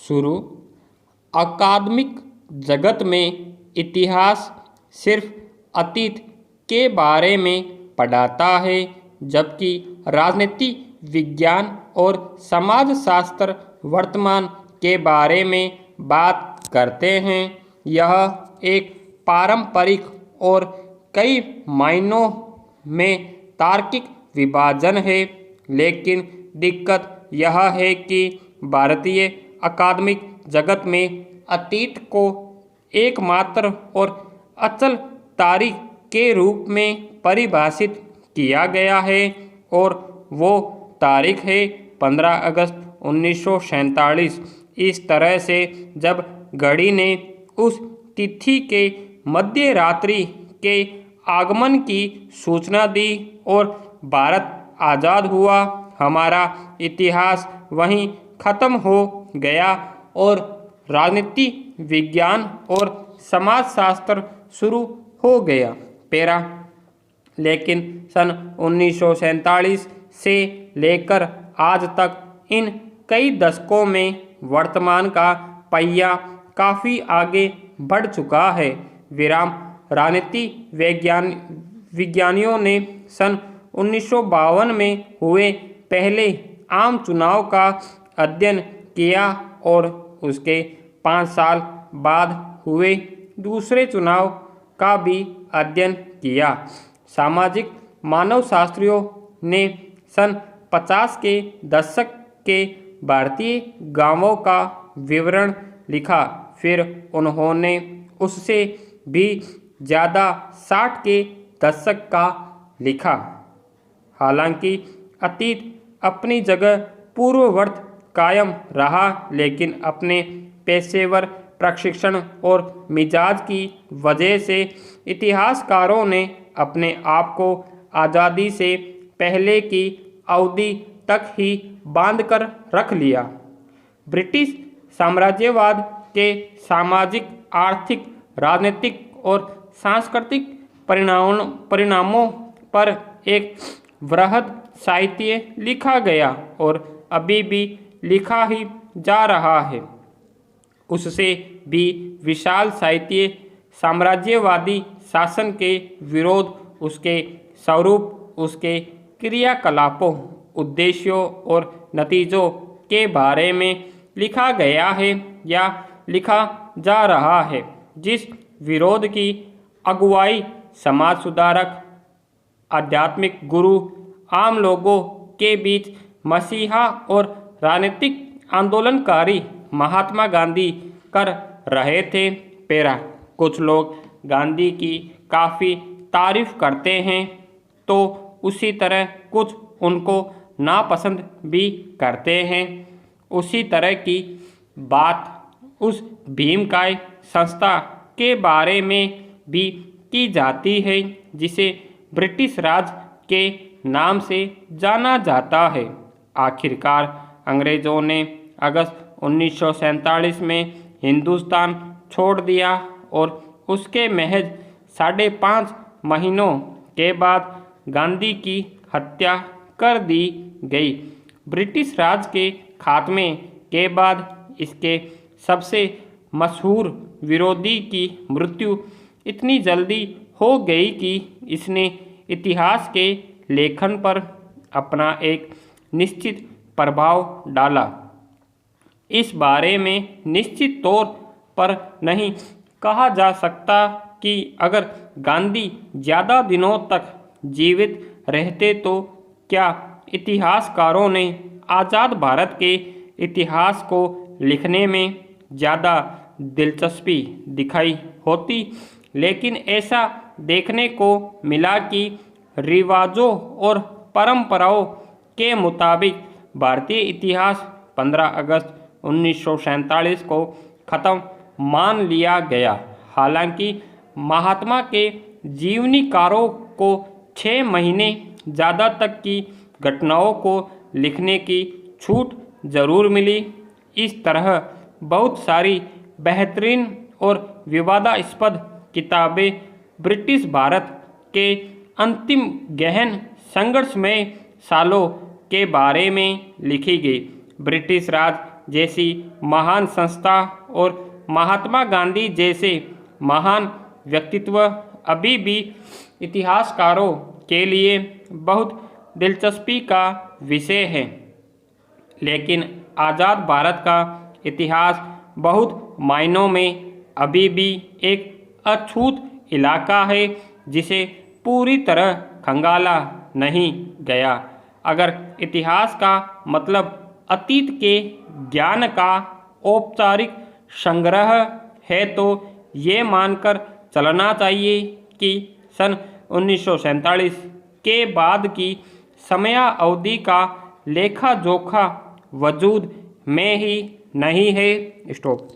शुरू। अकादमिक जगत में इतिहास सिर्फ अतीत के बारे में पढ़ाता है, जबकि राजनीति विज्ञान और समाजशास्त्र वर्तमान के बारे में बात करते हैं। यह एक पारंपरिक और कई मायनों में तार्किक विभाजन है, लेकिन दिक्कत यह है कि भारतीय अकादमिक जगत में अतीत को एकमात्र और अचल तारीख के रूप में परिभाषित किया गया है, और वो तारीख है 15 अगस्त 1947। इस तरह से जब घड़ी ने उस तिथि के मध्य रात्रि के आगमन की सूचना दी और भारत आज़ाद हुआ, हमारा इतिहास वहीं खत्म हो गया और राजनीति विज्ञान और समाजशास्त्र शुरू हो गया। पेरा। लेकिन सन 1947 से लेकर आज तक इन कई दशकों में वर्तमान का पहिया काफ़ी आगे बढ़ चुका है। विराम। राजनीति विज्ञानियों ने सन 1952 में हुए पहले आम चुनाव का अध्ययन किया और उसके 5 साल बाद हुए दूसरे चुनाव का भी अध्ययन किया। सामाजिक मानवशास्त्रियों ने सन 50 के दशक के भारतीय गांवों का विवरण लिखा, फिर उन्होंने उससे भी ज़्यादा 60 के दशक का लिखा। हालांकि अतीत अपनी जगह पूर्ववत कायम रहा, लेकिन अपने पेशेवर प्रशिक्षण और मिजाज की वजह से इतिहासकारों ने अपने आप को आज़ादी से पहले की अवधि तक ही बांधकर रख लिया। ब्रिटिश साम्राज्यवाद के सामाजिक, आर्थिक, राजनीतिक और सांस्कृतिक परिणामों पर एक वृहद साहित्य लिखा गया और अभी भी लिखा ही जा रहा है। उससे भी विशाल साहित्य साम्राज्यवादी शासन के विरोध, उसके स्वरूप, उसके क्रियाकलापों, उद्देश्यों और नतीजों के बारे में लिखा गया है या लिखा जा रहा है, जिस विरोध की अगुवाई समाज सुधारक, आध्यात्मिक गुरु, आम लोगों के बीच मसीहा और राजनीतिक आंदोलनकारी महात्मा गांधी कर रहे थे। पेरा। कुछ लोग गांधी की काफ़ी तारीफ करते हैं, तो उसी तरह कुछ उनको नापसंद भी करते हैं। उसी तरह की बात उस भीमकाय संस्था के बारे में भी की जाती है, जिसे ब्रिटिश राज के नाम से जाना जाता है। आखिरकार अंग्रेज़ों ने अगस्त 1947 में हिंदुस्तान छोड़ दिया और उसके महज 5.5 महीनों के बाद गांधी की हत्या कर दी गई। ब्रिटिश राज के खात्मे के बाद इसके सबसे मशहूर विरोधी की मृत्यु इतनी जल्दी हो गई कि इसने इतिहास के लेखन पर अपना एक निश्चित प्रभाव डाला। इस बारे में निश्चित तौर पर नहीं कहा जा सकता कि अगर गांधी ज़्यादा दिनों तक जीवित रहते तो क्या इतिहासकारों ने आज़ाद भारत के इतिहास को लिखने में ज़्यादा दिलचस्पी दिखाई होती। लेकिन ऐसा देखने को मिला कि रिवाजों और परंपराओं के मुताबिक भारतीय इतिहास 15 अगस्त 1947 को ख़त्म मान लिया गया। हालांकि महात्मा के जीवनीकारों को 6 महीने ज़्यादा तक की घटनाओं को लिखने की छूट जरूर मिली। इस तरह बहुत सारी बेहतरीन और विवादास्पद किताबें ब्रिटिश भारत के अंतिम गहन संघर्षमय सालों के बारे में लिखी गई। ब्रिटिश राज जैसी महान संस्था और महात्मा गांधी जैसे महान व्यक्तित्व अभी भी इतिहासकारों के लिए बहुत दिलचस्पी का विषय है। लेकिन आज़ाद भारत का इतिहास बहुत मायनों में अभी भी एक अछूत इलाका है जिसे पूरी तरह खंगाला नहीं गया। अगर इतिहास का मतलब अतीत के ज्ञान का औपचारिक संग्रह है तो ये मानकर चलना चाहिए कि सन 1947 के बाद की समयावधि का लेखा जोखा वजूद में ही नहीं है। स्टॉप।